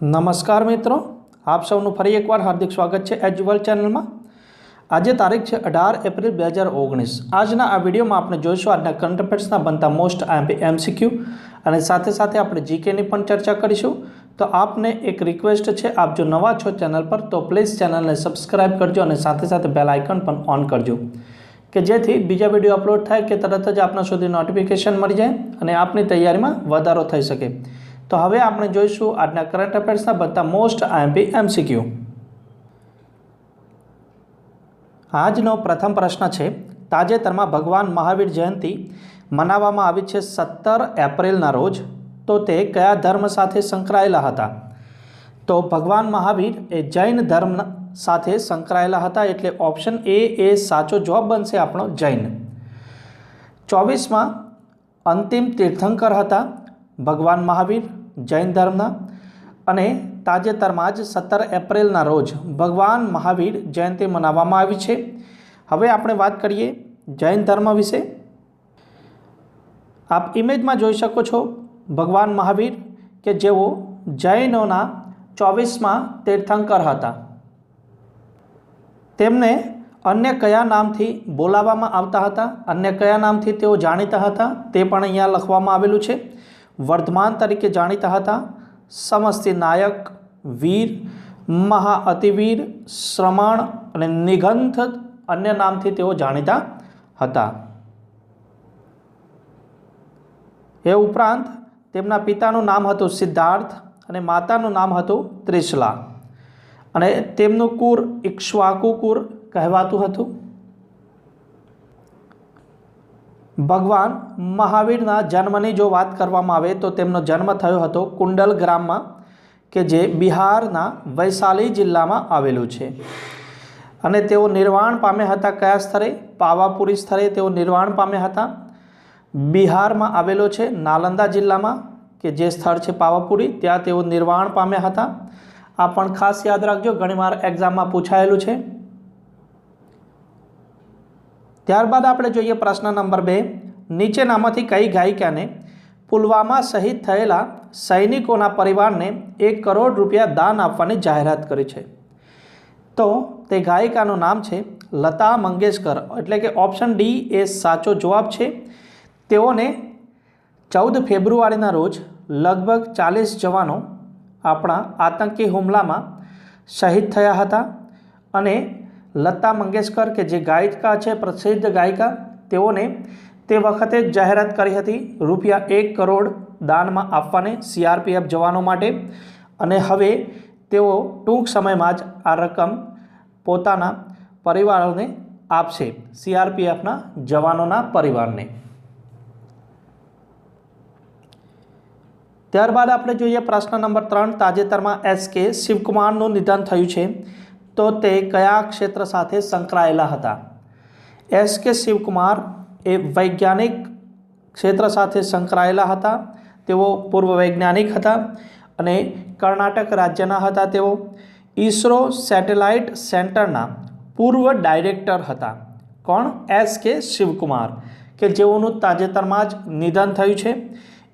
નમસ્કાર મિત્રો, આપ સૌનું ફરી એકવાર હાર્દિક સ્વાગત છે એજ્યુઅલ ચેનલમાં। આજે તારીખ છે 18 એપ્રિલ 2019। આજના આ વિડીયોમાં આપણે જોઈશું આજના કરંટ અફેર્સના બનતા મોસ્ટ એમસીક્યુ અને સાથે સાથે આપણે જીકેની પણ ચર્ચા કરીશું। તો આપને એક રિક્વેસ્ટ છે, આપ જો નવા છો ચેનલ પર તો પ્લીઝ ચેનલને સબસ્ક્રાઈબ કરજો અને સાથે સાથે બેલ આઇકન પણ ઓન કરજો કે જેથી બીજા વિડીયો અપલોડ થાય કે તરત જ આપના સુધી નોટિફિકેશન મળી જાય અને આપની તૈયારીમાં વધારો થઈ શકે। તો હવે આપણે જોઈશું આજના કરંટ અફેર્સના બધા મોસ્ટ એમસીક્યુ। આજનો પ્રથમ પ્રશ્ન છે, તાજેતરમાં ભગવાન મહાવીર જયંતિ મનાવવામાં આવી છે 17 એપ્રિલના રોજ, તો તે કયા ધર્મ સાથે સંકળાયેલા હતા? તો ભગવાન મહાવીર એ જૈન ધર્મ સાથે સંકળાયેલા હતા, એટલે ઓપ્શન એ સાચો જવાબ બનશે આપણો જૈન। 24માં અંતિમ તીર્થંકર હતા ભગવાન મહાવીર જૈન ધર્મના, અને તાજેતરમાં જ 17 એપ્રિલના રોજ ભગવાન મહાવીર જયંતિ મનાવવામાં આવી છે। હવે આપણે વાત કરીએ જૈન ધર્મ વિશે। આપ ઇમેજમાં જોઈ શકો છો ભગવાન મહાવીર કે જેઓ જૈનોના 24માં તીર્થંકર હતા। તેમને અન્ય કયા નામથી બોલાવવામાં આવતા હતા, અન્ય કયા નામથી તેઓ જાણીતા હતા તે પણ અહીંયા લખવામાં આવેલું છે। વર્ધમાન તરીકે જાણીતા હતા, સમસ્તી નાયક, વીર, મહાઅતિવીર, શ્રમણ અને નિગંથ અન્ય નામથી તેઓ જાણીતા હતા। એ ઉપરાંત તેમના પિતાનું નામ હતું સિદ્ધાર્થ અને માતાનું નામ હતું ત્રિશલા, અને તેમનું કુળ ઇક્ષ્વાકુ કુળ કહેવાતું હતું। ભગવાન મહાવીરના જન્મની જો વાત કરવામાં આવે તો તેમનો જન્મ થયો હતો કુંડલ ગ્રામમાં, કે જે બિહારના વૈશાલી જિલ્લામાં આવેલું છે, અને તેઓ નિર્વાણ પામ્યા હતા કયા સ્થળે? પાવાપુરી સ્થળે તેઓ નિર્વાણ પામ્યા હતા। બિહારમાં આવેલો છે નાલંદા જિલ્લામાં, કે જે સ્થળ છે પાવાપુરી, ત્યાં તેઓ નિર્વાણ પામ્યા હતા। આ પણ ખાસ યાદ રાખજો, ઘણીવાર એક્ઝામમાં પૂછાયેલું છે। ત્યારબાદ આપણે જોઈએ પ્રશ્ન નંબર 2, નીચેનામાંથી કઈ ગાયિકાને પુલવામા શહીદ થયેલા સૈનિકોના પરિવારને 1 કરોડ રૂપિયા દાન આપવાની જાહેરાત કરી છે? તો તે ગાયિકાનું નામ છે લતા મંગેશકર, એટલે કે ઓપ્શન ડી એ સાચો જવાબ છે। તેઓને 14 ફેબ્રુઆરીના રોજ લગભગ 40 જવાનો આપણા આતંકી હુમલામાં શહીદ થયા હતા, અને લતા મંગેશકર કે જે ગાયિકા છે, પ્રસિદ્ધ ગાયિકા, તેઓને તે વખતે જાહેરાત કરી હતી રૂપિયા 1 કરોડ દાનમાં આપવાને સીઆરપીએફ જવાનો માટે, અને હવે તેઓ ટૂંક સમયમાં જ આ રકમ પોતાના પરિવારોને આપશે, સીઆરપીએફના જવાનોના પરિવારને। ત્યારબાદ આપણે જોઈએ પ્રશ્ન નંબર 3, તાજેતરમાં એસકે શિવકુમારનું નિધન થયું છે, તો તે કયા ક્ષેત્ર સાથે સંકળાયેલા હતા? એસકે શિવકુમાર એ વૈજ્ઞાનિક ક્ષેત્ર સાથે સંકળાયેલા હતા। તેઓ પૂર્વ વૈજ્ઞાનિક હતા અને કર્ણાટક રાજ્યના હતા। તેઓ ઈસરો સેટેલાઇટ સેન્ટરના પૂર્વ ડાયરેક્ટર હતા। કોણ? એસકે શિવકુમાર, કે જેઓનું તાજેતરમાં જ નિધન થયું છે।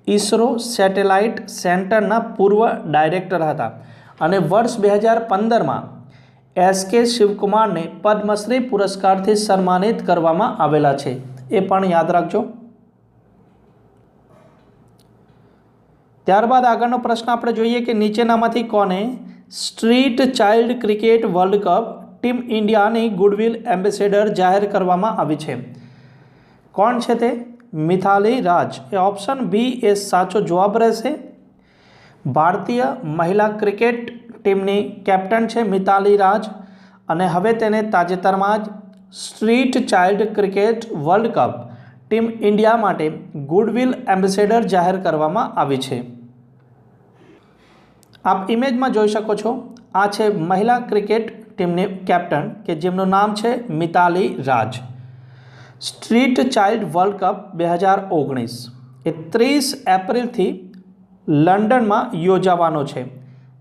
ઈસરો સેટેલાઇટ સેન્ટરના પૂર્વ ડાયરેક્ટર હતા, અને વર્ષ 2015માં એસકે શિવકુમારને પદ્મશ્રી પુરસ્કારથી સન્માનિત કરવામાં આવેલા છે, એ પણ યાદ રાખજો। ત્યારબાદ આગળનો પ્રશ્ન આપણે જોઈએ કે નીચેનામાંથી કોને street child cricket world cup team ઇન્ડિયાની ગુડવિલ એમ્બેસેડર જાહેર કરવામાં આવી છે? કોણ છે તે? મિથાલી રાજ, એ ઓપ્શન બી એ સાચો જવાબ રહેશે। ભારતીય મહિલા ક્રિકેટ ટીમની કેપ્ટન છે મિતાલી રાજ, અને હવે તેને તાજેતરમાં જ street child cricket world cup team India માટે ગુડવિલ એમ્બેસેડર જાહેર કરવામાં આવી છે। આપ ઇમેજમાં જોઈ શકો છો, આ છે મહિલા ક્રિકેટ ટીમની કેપ્ટન, કે જેમનું નામ છે મિતાલી રાજ। સ્ટ્રીટ ચાઇલ્ડ વર્લ્ડ કપ 2019 એ 30 એપ્રિલથી લંડનમાં યોજાવાનો છે,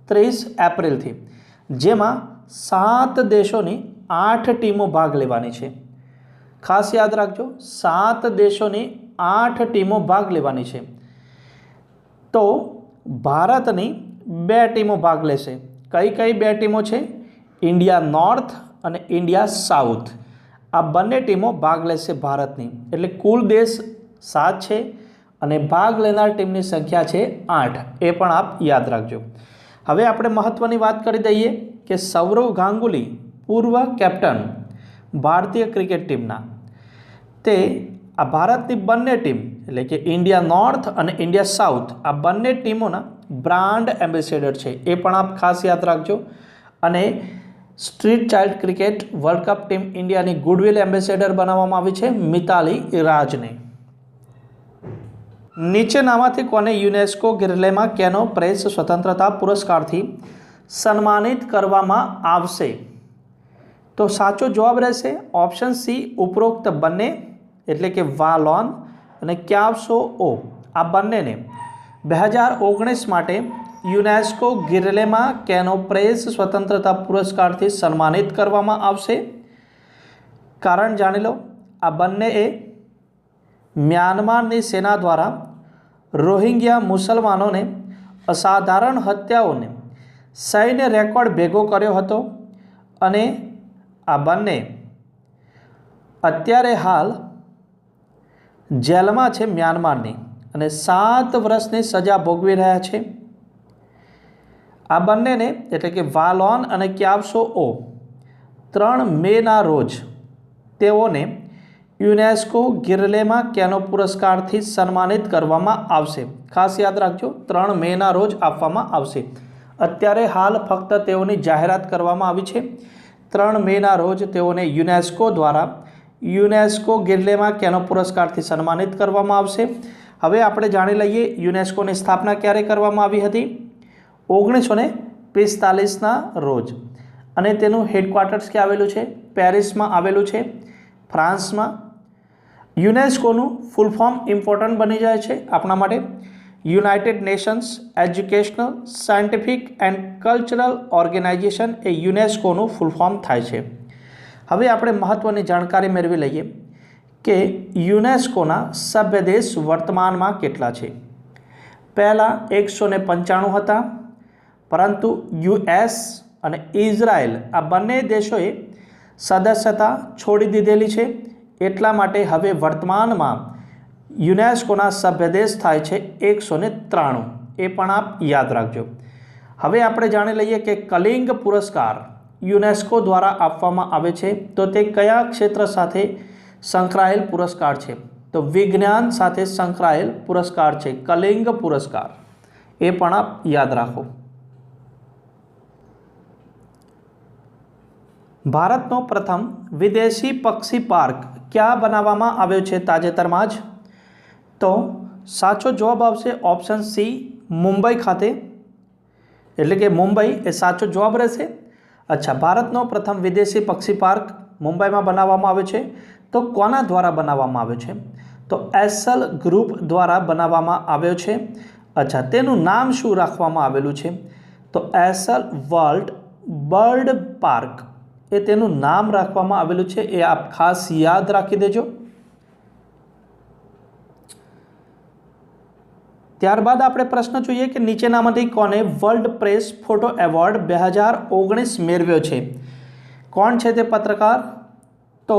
30 એપ્રિલથી, જેમાં 7 દેશોની 8 ટીમો ભાગ લેવાની છે। ખાસ યાદ રાખજો, 7 દેશોની 8 ટીમો ભાગ લેવાની છે। તો ભારતની બે ટીમો ભાગ લેશે. કઈ કઈ બે ટીમો છે? ઇન્ડિયા નોર્થ અને ઇન્ડિયા સાઉથ. આ બંને ટીમો ભાગ લેશે ભારતની. એટલે કુલ દેશ 7 છે અને ભાગ લેનાર ટીમની સંખ્યા છે 8. એ પણ આપ યાદ રાખજો. હવે આપણે મહત્ત્વની વાત કરી દઈએ કે સૌરવ ગાંગુલી પૂર્વ કેપ્ટન ભારતીય ક્રિકેટ ટીમના, તે આ ભારતની બંને ટીમ એટલે કે ઇન્ડિયા નોર્થ અને ઇન્ડિયા સાઉથ આ બંને ટીમોના બ્રાન્ડ એમ્બેસેડર છે. એ પણ આપ ખાસ યાદ રાખજો. અને street child cricket world cup team ઇન્ડિયાની ગુડવિલ એમ્બેસેડર બનાવવામાં આવી છે મિતાલી રાજને. નીચેનામાંથી કોને યુનેસ્કો ગિરલેમાં કેનો પ્રેસ સ્વતંત્રતા પુરસ્કારથી સન્માનિત કરવામાં આવશે? તો સાચો જવાબ રહેશે ઓપ્શન સી, ઉપરોક્ત બંને એટલે કે વાલોન અને ક્યાવસો ઓ. આ બંનેને 2019 માટે યુનેસ્કો ગિરલેમાં કેનો પ્રેસ સ્વતંત્રતા પુરસ્કારથી સન્માનિત કરવામાં આવશે. કારણ જાણી લો. આ બંનેએ મ્યાનમારની સેના દ્વારા રોહિંગ્યા મુસલમાનોને અસાધારણ હત્યાઓને સૈન્ય રેકોર્ડ ભેગો કર્યો હતો અને આ બંને અત્યારે હાલ જેલમાં છે મ્યાનમારની અને 7 વર્ષની સજા ભોગવી રહ્યા છે. આ બંનેને એટલે કે વાલોન અને ક્યાવસો ઓ 3 મેના રોજ તેઓને યુનેસ્કો ગિરલેમાં કેનો પુરસ્કારથી સન્માનિત કરવામાં આવશે. ખાસ યાદ રાખજો 3 મેના રોજ આપવામાં આવશે. અત્યારે હાલ ફક્ત તેઓની જાહેરાત કરવામાં આવી છે. 3 મેના રોજ તેઓને યુનેસ્કો દ્વારા યુનેસ્કો ગિરલેમાં કેનો પુરસ્કારથી સન્માનિત કરવામાં આવશે. હવે આપણે જાણી લઈએ યુનેસ્કોની સ્થાપના ક્યારે કરવામાં આવી હતી? 1945ના રોજ. અને તેનું હેડક્વાર્ટર્સ ક્યાં આવેલું છે? પેરિસમાં આવેલું છે, ફ્રાન્સમાં. યુનેસ્કોનું ફૂલ ફોર્મ ઇમ્પોર્ટન્ટ બની જાય છે આપણા માટે. United Nations Educational, Scientific and Cultural Organization એ યુનેસ્કોનું ફૂલ ફોર્મ થાય છે. હવે આપણે મહત્ત્વની જાણકારી મેળવી લઈએ કે યુનેસ્કોના સભ્ય દેશ વર્તમાનમાં કેટલા છે. પહેલાં 195 હતા, પરંતુ યુએસ અને ઇઝરાયલ આ બંને દેશોએ સદસ્યતા છોડી દીધેલી છે. એટલા માટે હવે વર્તમાનમાં યુનેસ્કોના સભ્ય દેશ થાય છે 193. એ પણ આપ યાદ રાખજો. હવે આપણે જાણી લઈએ કે કલિંગ પુરસ્કાર યુનેસ્કો દ્વારા આપવામાં આવે છે તો તે કયા ક્ષેત્ર સાથે સંકળાયેલ પુરસ્કાર છે? તો વિજ્ઞાન સાથે સંકળાયેલ પુરસ્કાર છે કલિંગ પુરસ્કાર. એ પણ આપ યાદ રાખો. ભારતનો પ્રથમ વિદેશી પક્ષી પાર્ક ક્યાં બનાવવામાં આવ્યો છે તાજેતરમાં જ? તો સાચો જવાબ આવશે ઓપ્શન સી, મુંબઈ ખાતે. એટલે કે મુંબઈ એ સાચો જવાબ રહેશે. અચ્છા, ભારતનો પ્રથમ વિદેશી પક્ષી પાર્ક મુંબઈમાં બનાવવામાં આવ્યો છે. તો કોના દ્વારા બનાવવામાં આવ્યો છે? તો એસલ ગ્રુપ દ્વારા બનાવવામાં આવ્યો છે. અચ્છા, તેનું નામ શું રાખવામાં આવેલું છે? તો એસલ વર્લ્ડ બર્ડ પાર્ક એ તેનું નામ રાખવામાં આવેલું છે. એ આપ ખાસ યાદ રાખી દેજો. ત્યારબાદ આપણે પ્રશ્ન જોઈએ કે નીચેનામાંથી કોને વર્લ્ડ પ્રેસ ફોટો એવોર્ડ 2019 મેળવ્યો છે? કોણ છે તે પત્રકાર? તો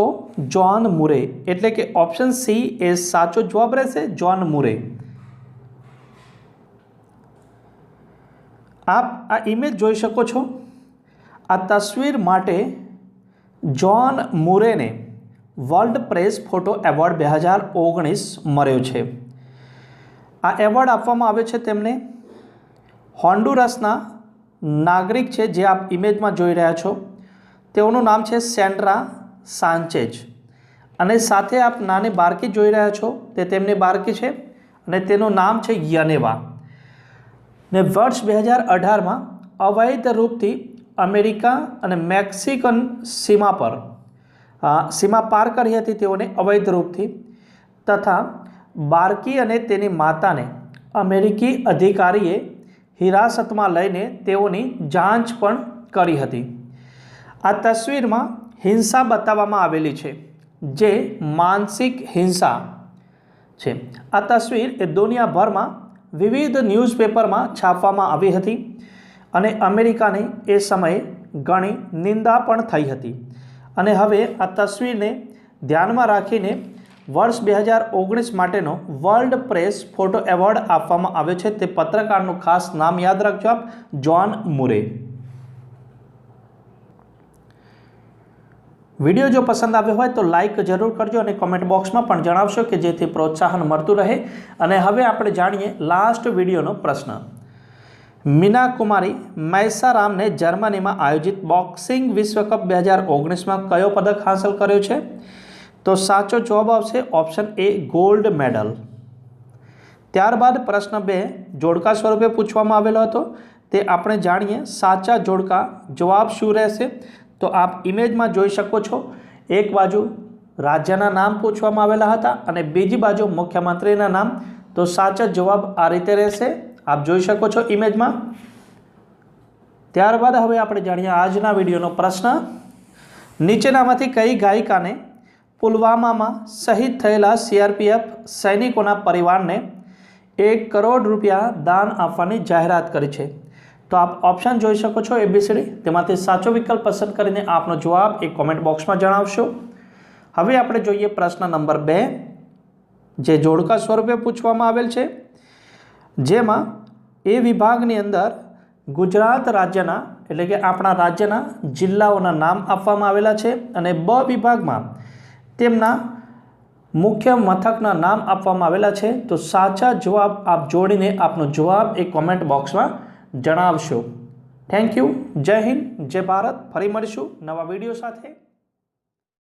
જ્હોન મુરે. એટલે કે ઓપ્શન સી એ સાચો જવાબ રહેશે, જ્હોન મુરે. આપ આ ઇમેજ જોઈ શકો છો. આ તસવીર માટે જ્હોન મુરેને વર્લ્ડ પ્રેસ ફોટો એવોર્ડ 2019 મળ્યો છે. આ એવોર્ડ આપવામાં આવ્યો છે તેમને. હોન્ડુરસના નાગરિક છે જે આપ ઇમેજમાં જોઈ રહ્યા છો. તેઓનું નામ છે સેન્ડ્રા સાન્ચેઝ. અને સાથે આપ નાની બાળકી જોઈ રહ્યા છો તે તેમની બાળકી છે અને તેનું નામ છે યનેવા. ને વર્ષ 2018માં અવૈધ રૂપથી અમેરિકા અને મેક્સિકન સીમા પાર કરી હતી તેઓને અવૈધ રૂપથી. તથા બાળકી અને તેની માતાને અમેરિકી અધિકારીએ હિરાસતમાં લઈને તેઓની જાંચ પણ કરી હતી. આ તસવીરમાં હિંસા બતાવવામાં આવેલી છે જે માનસિક હિંસા છે. આ તસવીર એ દુનિયાભરમાં વિવિધ ન્યૂઝપેપરમાં છાપવામાં આવી હતી અને અમેરિકાની એ સમયે ઘણી નિંદા પણ થઈ હતી। અને હવે આ તસવીરને ધ્યાનમાં રાખીને વર્ષ 2019 માટેનો વર્લ્ડ પ્રેસ ફોટો એવોર્ડ આપવામાં આવ્યો છે। તે પત્રકારનું ખાસ નામ યાદ રાખજો આપ, જ્હોન મુરે। વિડીયો જો પસંદ આવ્યો હોય તો લાઇક જરૂર કરજો અને કોમેન્ટ બોક્સમાં પણ જણાવશો કે જેથી પ્રોત્સાહન મળતું રહે। અને હવે આપણે જાણીએ લાસ્ટ વિડીયોનો પ્રશ્ન। મીના કુમારી મૈસારામને જર્મનીમાં આયોજિત બોક્સિંગ વિશ્વકપ 2019માં કયો પદક હાંસલ કર્યો છે? તો સાચો જવાબ આવશે ઓપ્શન એ, ગોલ્ડ મેડલ। ત્યારબાદ પ્રશ્ન 2 જોડકા સ્વરૂપે પૂછવામાં આવેલો હતો, તે આપણે જાણીએ। સાચા જોડકા જવાબ શું રહેશે? તો આપ ઇમેજમાં જોઈ શકો છો, એક બાજુ રાજ્યના નામ પૂછવામાં આવેલા હતા અને બીજી બાજુ મુખ્યમંત્રીના નામ। તો સાચો જવાબ આ રીતે રહેશે, આપ જોઈ શકો છો ઇમેજમાં। ત્યારબાદ હવે આપણે જાણીએ આજના વિડીયોનો પ્રશ્ન। નીચેનામાંથી કઈ ગાયિકાને પુલવામામાં શહીદ થયેલા સીઆરપીએફ સૈનિકોના પરિવારને 1 કરોડ રૂપિયા દાન આપવાની જાહેરાત કરી છે? તો આપ ઓપ્શન જોઈ શકો છો ABCD, તેમાંથી સાચો વિકલ્પ પસંદ કરીને આપનો જવાબ એક કોમેન્ટ બોક્સમાં જણાવશો। હવે આપણે જોઈએ પ્રશ્ન નંબર 2 જે જોડકા સ્વરૂપે પૂછવામાં આવેલ છે, જેમાં એ વિભાગની અંદર ગુજરાત રાજ્યના એટલે કે આપણા રાજ્યના જિલ્લાઓના નામ આપવામાં આવેલા છે અને બ વિભાગમાં તેમના મુખ્ય મથકના નામ આપવામાં આવેલા છે। તો સાચા જવાબ આપ જોડીને આપનો જવાબ એક કોમેન્ટ બોક્સમાં જણાવશો। થેન્ક યુ, જય હિન્દ, જય ભારત। ફરી મળીશું નવા વિડીયો સાથે।